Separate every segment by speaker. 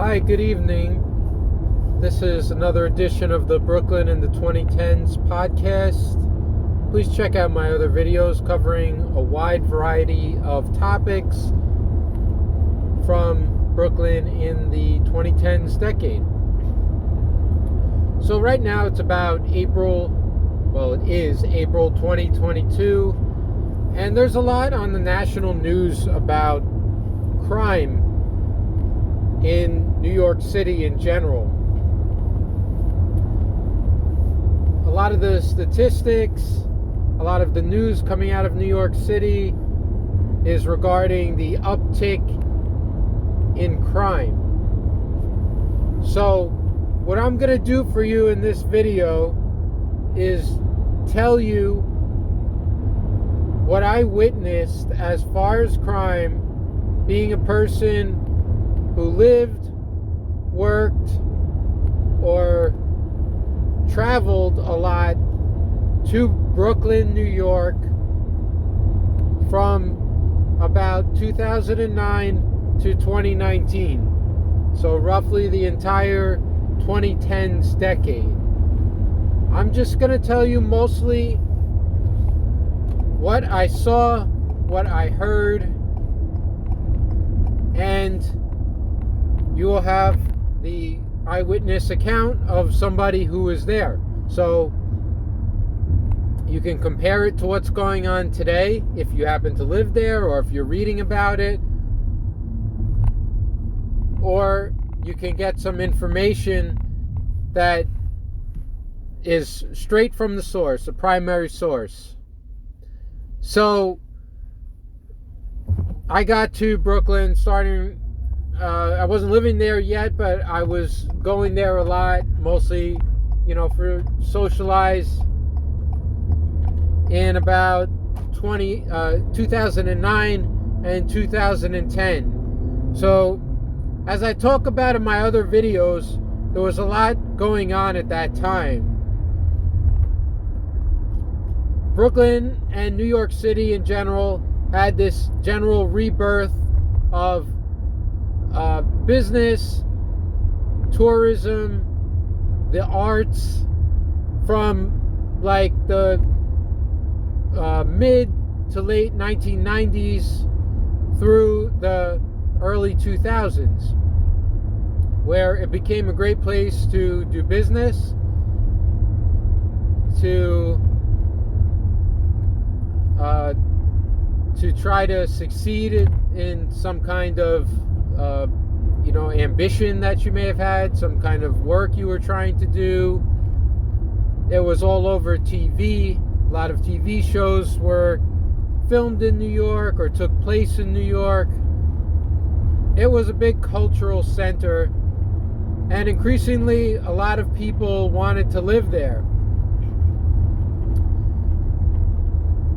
Speaker 1: Hi, good evening. This is another edition of the Brooklyn in the 2010s podcast. Please check out my other videos covering a wide variety of topics from Brooklyn in the 2010s decade. So right now it's about it is April 2022, and there's a lot on the national news about crime in New York City in general. A lot of the statistics, a lot of the news coming out of New York City is regarding the uptick in crime. So what I'm going to do for you in this video is tell you what I witnessed as far as crime, being a person who lived, worked, or traveled a lot to Brooklyn, New York from about 2009 to 2019. So roughly the entire 2010s decade. I'm just going to tell you mostly what I saw, what I heard, and you will have the eyewitness account of somebody who was there. So you can compare it to what's going on today if you happen to live there or if you're reading about it. Or you can get some information that is straight from the source, a primary source. So I got to Brooklyn starting, I wasn't living there yet, but I was going there a lot, mostly, for socialized in about 2009 and 2010. So as I talk about in my other videos, there was a lot going on at that time. Brooklyn and New York City in general had this general rebirth of business, tourism, the arts from like the mid to late 1990s through the early 2000s, where it became a great place to do business, to try to succeed in some kind of ambition that you may have had, some kind of work you were trying to do. It was all over TV. A lot of TV shows were filmed in New York or took place in New York. It was a big cultural center, and increasingly a lot of people wanted to live there.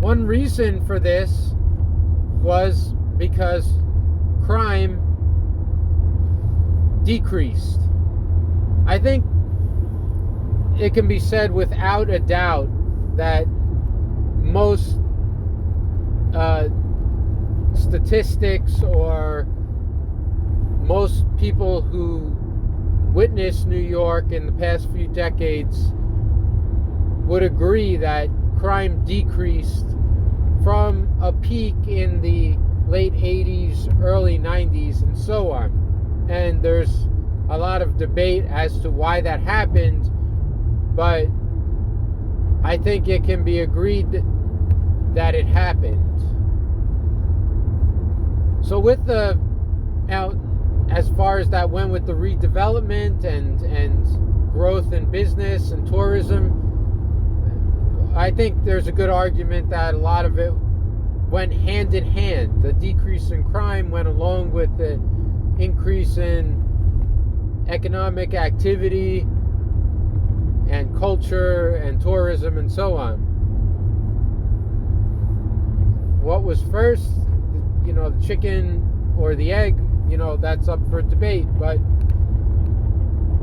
Speaker 1: One reason for this was because crime decreased. I think it can be said without a doubt that most statistics or most people who witnessed New York in the past few decades would agree that crime decreased from a peak in the late 80s, early 90s, and so on. And there's a lot of debate as to why that happened, but I think it can be agreed that it happened. So with as far as that went with the redevelopment and growth in business and tourism, I think there's a good argument that a lot of it went hand in hand. The decrease in crime went along with the increase in economic activity and culture and tourism and so on. What was first, the chicken or the egg, that's up for debate, but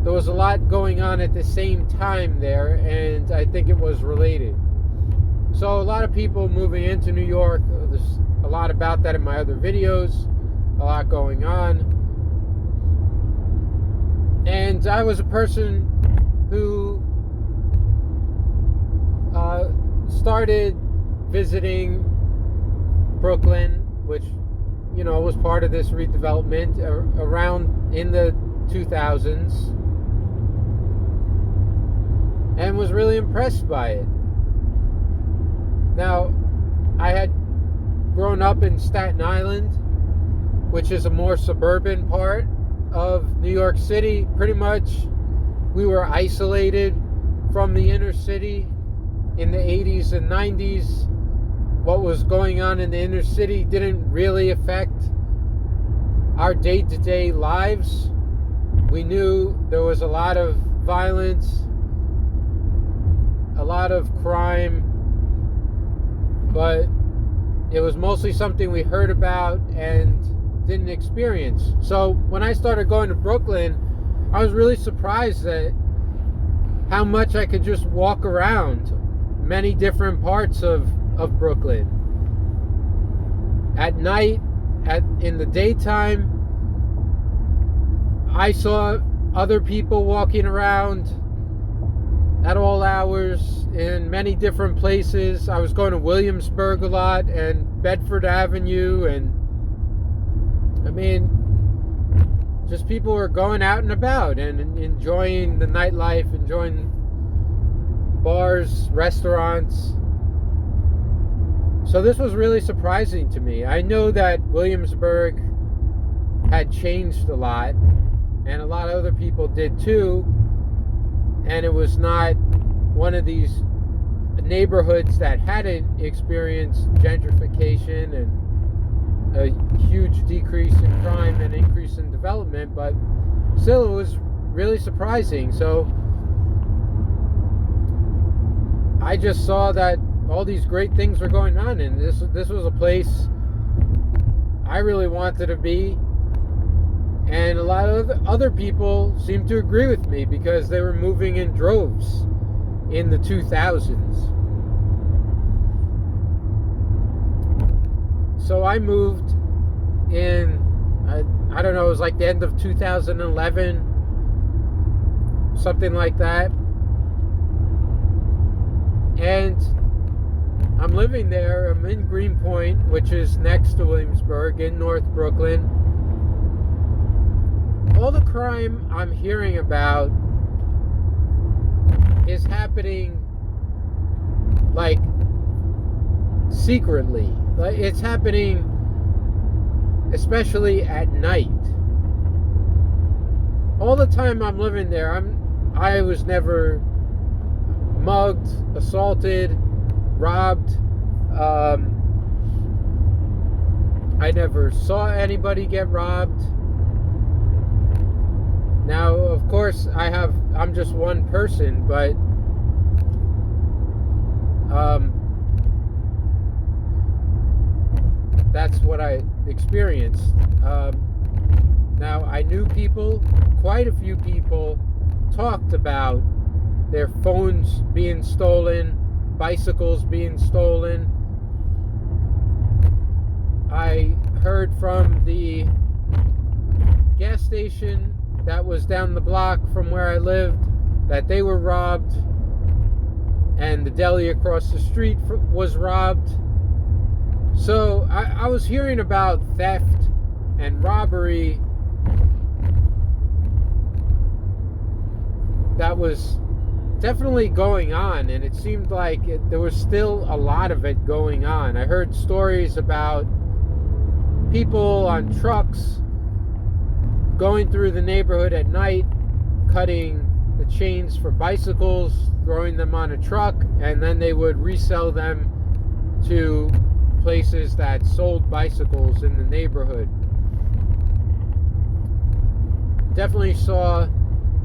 Speaker 1: there was a lot going on at the same time there, and I think it was related. So a lot of people moving into New York, there's a lot about that in my other videos, a lot going on. And I was a person who started visiting Brooklyn, which, you know, was part of this redevelopment around in the 2000s, and was really impressed by it. Now, I had grown up in Staten Island, which is a more suburban part of New York City. Pretty much we were isolated from the inner city in the 80s and 90s. What was going on in the inner city didn't really affect our day-to-day lives. We knew there was a lot of violence, a lot of crime, but it was mostly something we heard about and didn't experience. So when I started going to Brooklyn, I was really surprised at how much I could just walk around many different parts of Brooklyn. At night, in the daytime, I saw other people walking around at all hours in many different places. I was going to Williamsburg a lot and Bedford Avenue, and I mean, just people were going out and about and enjoying the nightlife, enjoying bars, restaurants. So this was really surprising to me. I know that Williamsburg had changed a lot, and a lot of other people did too, and it was not one of these neighborhoods that hadn't experienced gentrification and a huge decrease in crime and increase in development, but still it was really surprising. So I just saw that all these great things were going on, and this was a place I really wanted to be. And a lot of other people seemed to agree with me because they were moving in droves in the 2000s. So I moved in, I don't know, it was like the end of 2011, something like that. And I'm living there. I'm in Greenpoint, which is next to Williamsburg in North Brooklyn. All the crime I'm hearing about is happening like secretly. Like, it's happening especially at night. All the time I'm living there, I was never mugged, assaulted, robbed. I never saw anybody get robbed. Now, of course, I'm just one person, but that's what I experienced. Now, I knew people, quite a few people, talked about their phones being stolen, bicycles being stolen. I heard from the gas station that was down the block from where I lived that they were robbed, and the deli across the street was robbed. So I was hearing about theft and robbery that was definitely going on, and it seemed like there was still a lot of it going on. I heard stories about people on trucks going through the neighborhood at night, cutting the chains for bicycles, throwing them on a truck, and then they would resell them to places that sold bicycles in the neighborhood. Definitely saw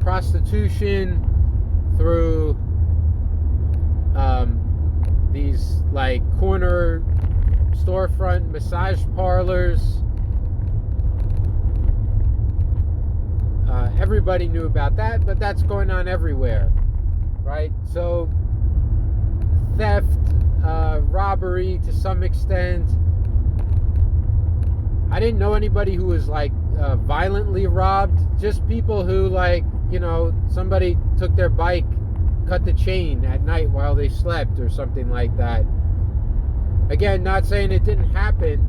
Speaker 1: prostitution through these like corner storefront massage parlors. Everybody knew about that, but that's going on everywhere, right? So theft, robbery to some extent. I didn't know anybody who was like violently robbed, just people who like somebody took their bike, cut the chain at night while they slept or something like that. Again, not saying it didn't happen,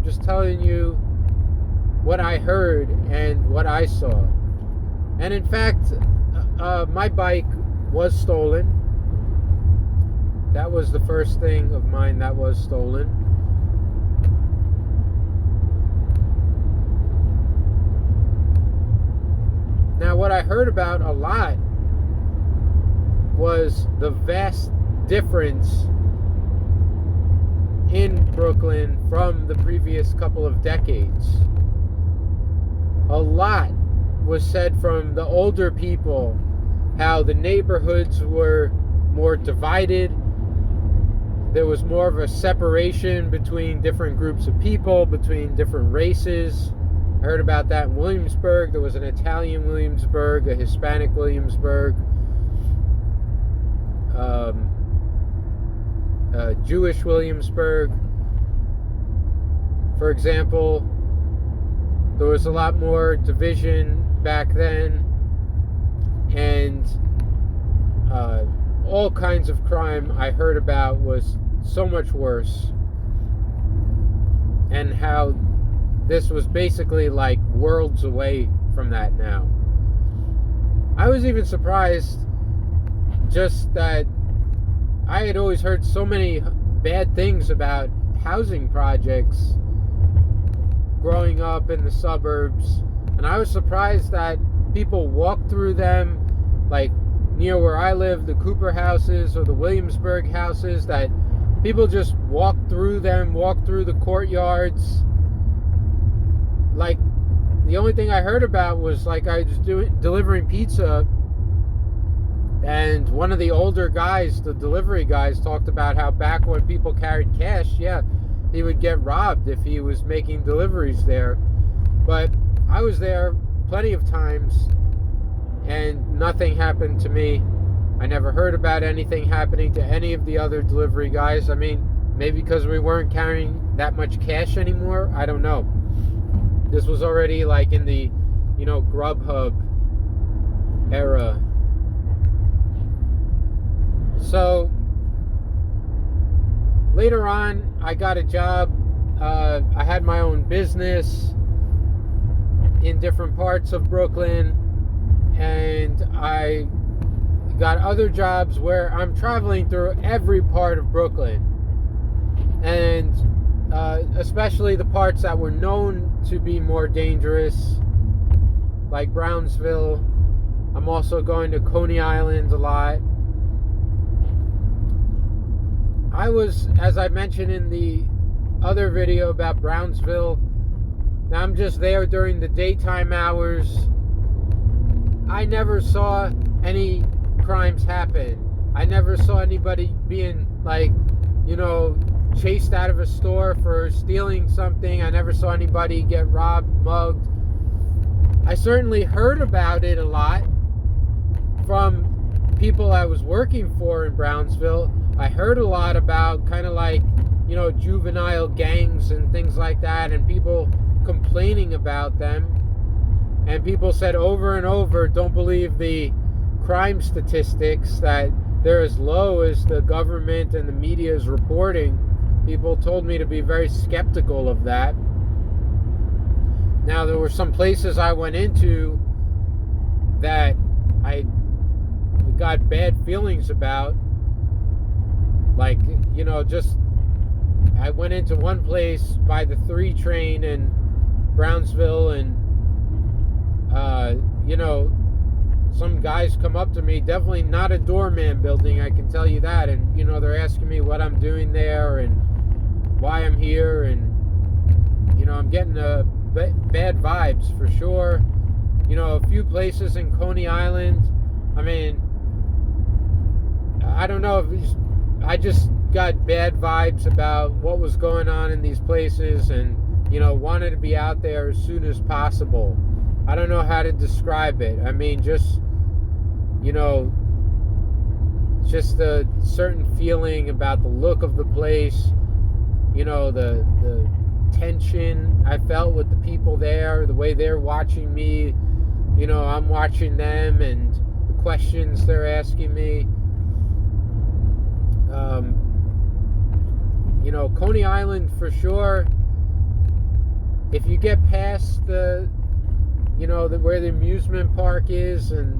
Speaker 1: just telling you what I heard and what I saw. And in fact, my bike was stolen. That was the first thing of mine that was stolen. Now, what I heard about a lot was the vast difference in Brooklyn from the previous couple of decades. A lot was said from the older people, how the neighborhoods were more divided. There was more of a separation between different groups of people, between different races. I heard about that in Williamsburg. There was an Italian Williamsburg, a Hispanic Williamsburg, Jewish Williamsburg. For example, there was a lot more division back then, and all kinds of crime I heard about was so much worse, and how this was basically like worlds away from that now. I was even surprised just that I had always heard so many bad things about housing projects growing up in the suburbs, and I was surprised that people walked through them, like near where I live, the Cooper houses or the Williamsburg houses, that people just walked through them, walked through the courtyards. Like, the only thing I heard about was, like, I was delivering pizza, and one of the older guys, the delivery guys, talked about how back when people carried cash, yeah, he would get robbed if he was making deliveries there. But I was there plenty of times, and nothing happened to me. I never heard about anything happening to any of the other delivery guys. I mean, maybe because we weren't carrying that much cash anymore, I don't know. This was already like in the, Grubhub era. So later on, I got a job. I had my own business in different parts of Brooklyn, and I got other jobs where I'm traveling through every part of Brooklyn, and especially the parts that were known to be more dangerous, like Brownsville. I'm also going to Coney Island a lot. I was, as I mentioned in the other video about Brownsville, now I'm just there during the daytime hours. I never saw any crimes happen. I never saw anybody being, like, chased out of a store for stealing something. I never saw anybody get robbed, mugged. I certainly heard about it a lot from people I was working for in Brownsville. I heard a lot about kind of like, juvenile gangs and things like that, and people complaining about them. And people said over and over, don't believe the crime statistics, that they're as low as the government and the media is reporting. People told me to be very skeptical of that. Now, there were some places I went into that I got bad feelings about. Like, I went into one place by the 3 train in Brownsville, and, some guys come up to me, definitely not a doorman building, I can tell you that, and, they're asking me what I'm doing there and why I'm here, and, I'm getting bad vibes for sure. A few places in Coney Island, I mean, I don't know if I just got bad vibes about what was going on in these places, and, wanted to be out there as soon as possible. I don't know how to describe it. I mean, just a certain feeling about the look of the place, the tension I felt with the people there, the way they're watching me, I'm watching them and the questions they're asking me. Coney Island for sure. If you get past where the amusement park is, and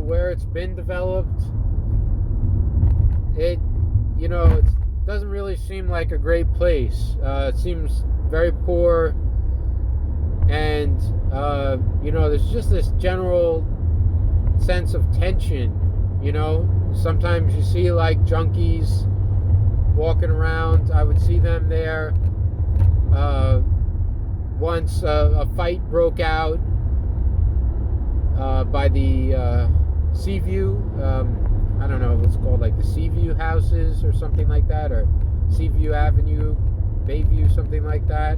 Speaker 1: where it's been developed, it doesn't really seem like a great place. It seems very poor, and there's just this general sense of tension. Sometimes you see like junkies walking around. I would see them there. Once a fight broke out by the Seaview. I don't know if it's called like the Seaview houses or something like that, or Seaview Avenue, Bayview, something like that.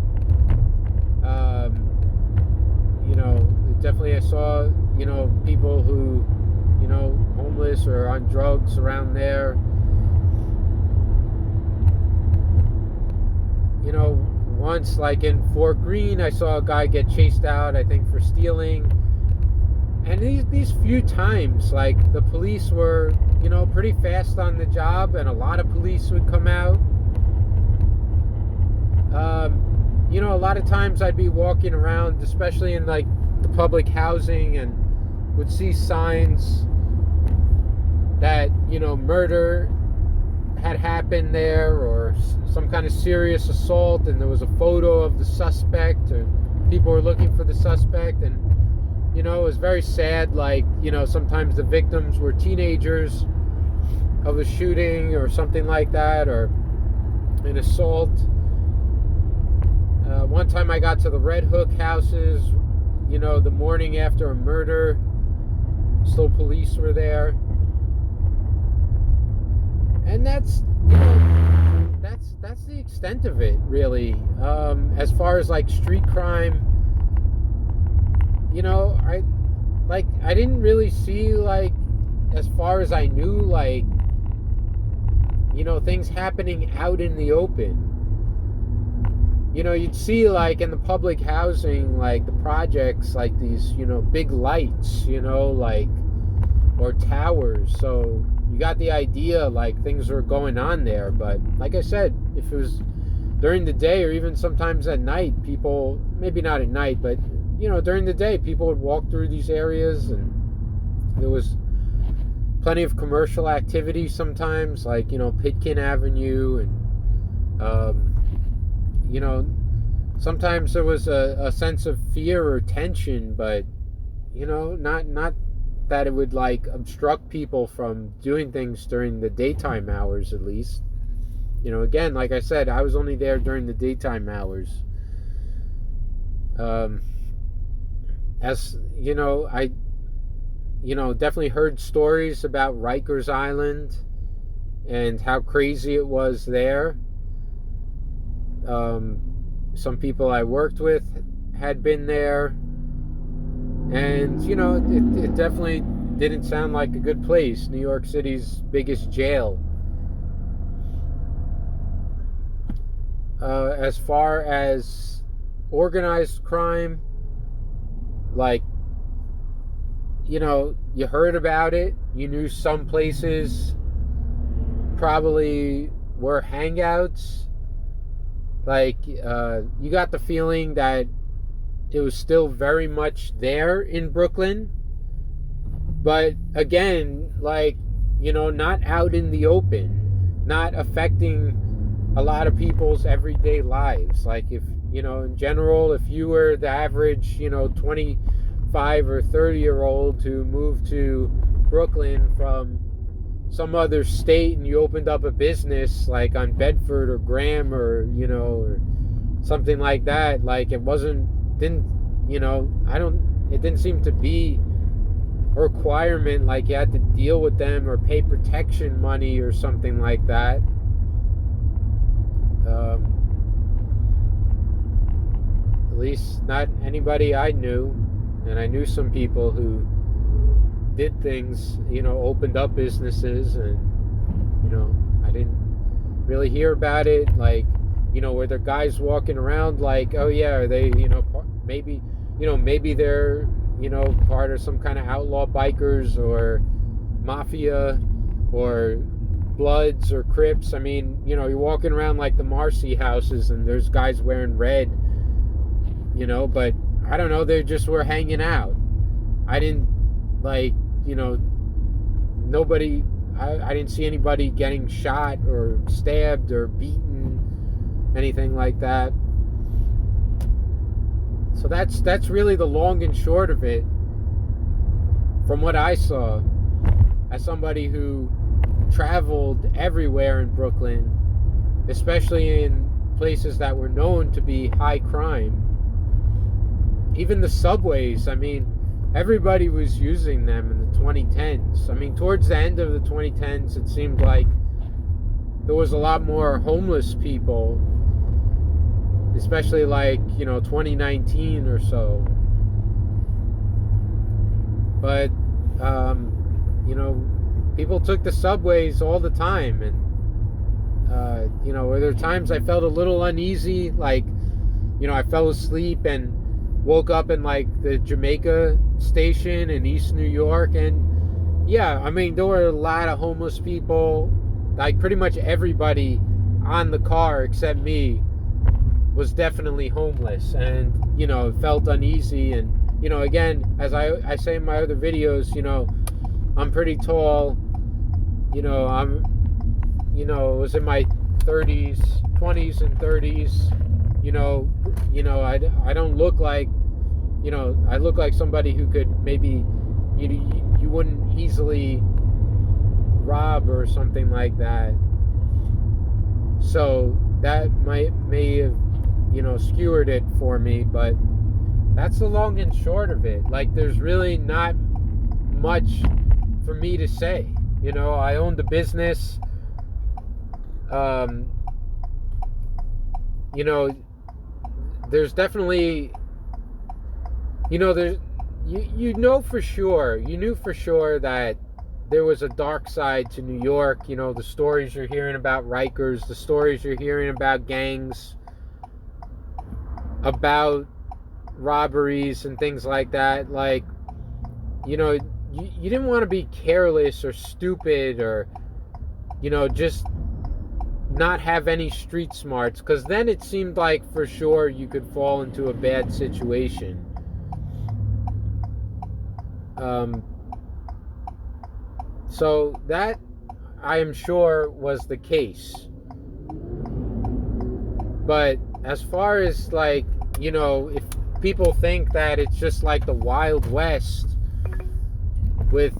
Speaker 1: Definitely I saw, people who, homeless or on drugs around there. Once, like in Fort Greene, I saw a guy get chased out, I think, for stealing. And these few times, like, the police were, pretty fast on the job, and a lot of police would come out. A lot of times I'd be walking around, especially in, like, the public housing, and would see signs that, murder had happened there, or some kind of serious assault, and there was a photo of the suspect, or people were looking for the suspect. And it was very sad. Like, sometimes the victims were teenagers of a shooting or something like that, or an assault. One time I got to the Red Hook houses, the morning after a murder. Still police were there. And that's the extent of it, really. As far as like street crime, I didn't really see, like, as far as I knew, like, things happening out in the open. You'd see, like, in the public housing, like the projects, like these, big lights, like, or towers. So you got the idea, like, things are going on there. But like I said, if it was during the day, or even sometimes at night, people, maybe not at night, but during the day, people would walk through these areas, and there was plenty of commercial activity sometimes, like, Pitkin Avenue, and sometimes there was a sense of fear or tension, but not that it would, like, obstruct people from doing things during the daytime hours, at least. Again, like I said, I was only there during the daytime hours. As I definitely heard stories about Rikers Island and how crazy it was there. Some people I worked with had been there, and it definitely didn't sound like a good place. New York City's biggest jail. As far as organized crime, like, you heard about it, you knew some places probably were hangouts. Like, you got the feeling that it was still very much there in Brooklyn. But again, like, not out in the open, not affecting a lot of people's everyday lives. Like, if, in general, if you were the average, 25 or 30-year-old who moved to Brooklyn from some other state, and you opened up a business like on Bedford or Graham, or or something like that, like, it didn't seem to be a requirement, like you had to deal with them or pay protection money or something like that. At least not anybody I knew. And I knew some people who did things, opened up businesses, and I didn't really hear about it. Like, were there guys walking around like, oh yeah, are they, maybe maybe they're, part of some kind of outlaw bikers or mafia or Bloods or Crips. I mean, you're walking around like the Marcy houses and there's guys wearing red, but I don't know, they just were hanging out. I didn't, like, nobody, I didn't see anybody getting shot or stabbed or beaten, anything like that. So that's really the long and short of it from what I saw as somebody who traveled everywhere in Brooklyn, especially in places that were known to be high crime. Even the subways, I mean, everybody was using them in the 2010s. I mean, towards the end of the 2010s, it seemed like there was a lot more homeless people, especially like, 2019 or so. But, people took the subways all the time. And, were there times I felt a little uneasy, like, I fell asleep and woke up in like the Jamaica station in East New York, and yeah, I mean, there were a lot of homeless people. Like pretty much everybody on the car except me was definitely homeless, and it felt uneasy. And again, as I say in my other videos, I'm pretty tall. I'm was in my 30s, 20s and 30s. I don't look like, I look like somebody who could maybe, you wouldn't easily rob or something like that. So that may have, skewered it for me, but that's the long and short of it. Like, there's really not much for me to say. I owned a business. There's definitely, there's, for sure, you knew for sure that there was a dark side to New York. The stories you're hearing about Rikers, the stories you're hearing about gangs, about robberies and things like that. Like, you didn't want to be careless or stupid or, just not have any street smarts, because then it seemed like for sure you could fall into a bad situation. So that, I am sure, was the case. But as far as like, if people think that it's just like the Wild West with,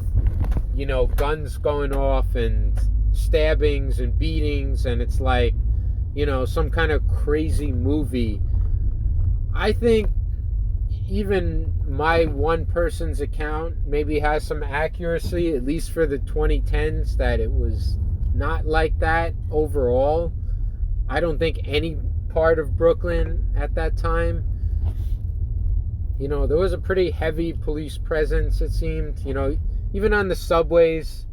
Speaker 1: guns going off and stabbings and beatings, and it's like, some kind of crazy movie, I think even my one person's account maybe has some accuracy, at least for the 2010s, that it was not like that overall. I don't think any part of Brooklyn at that time, there was a pretty heavy police presence, it seemed. Even on the subways,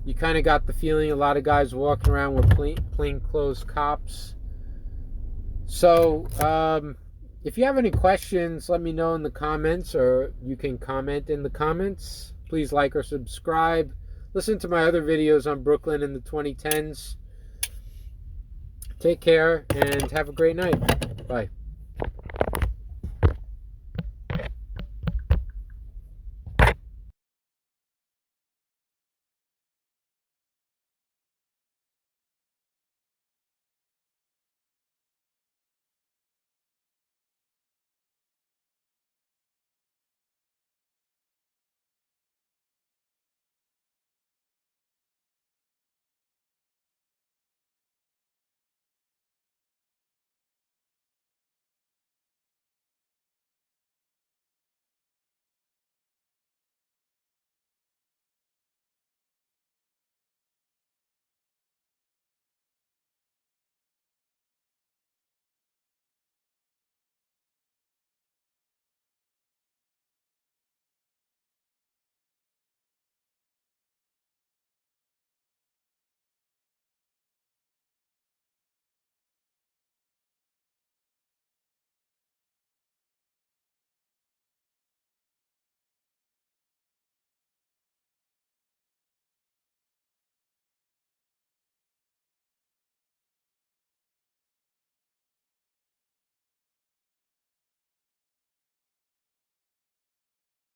Speaker 1: you kind of got the feeling a lot of guys walking around with plainclothes cops. So, if you have any questions, let me know in the comments, or you can comment in the comments. Please like or subscribe. Listen to my other videos on Brooklyn in the 2010s. Take care and have a great night. Bye.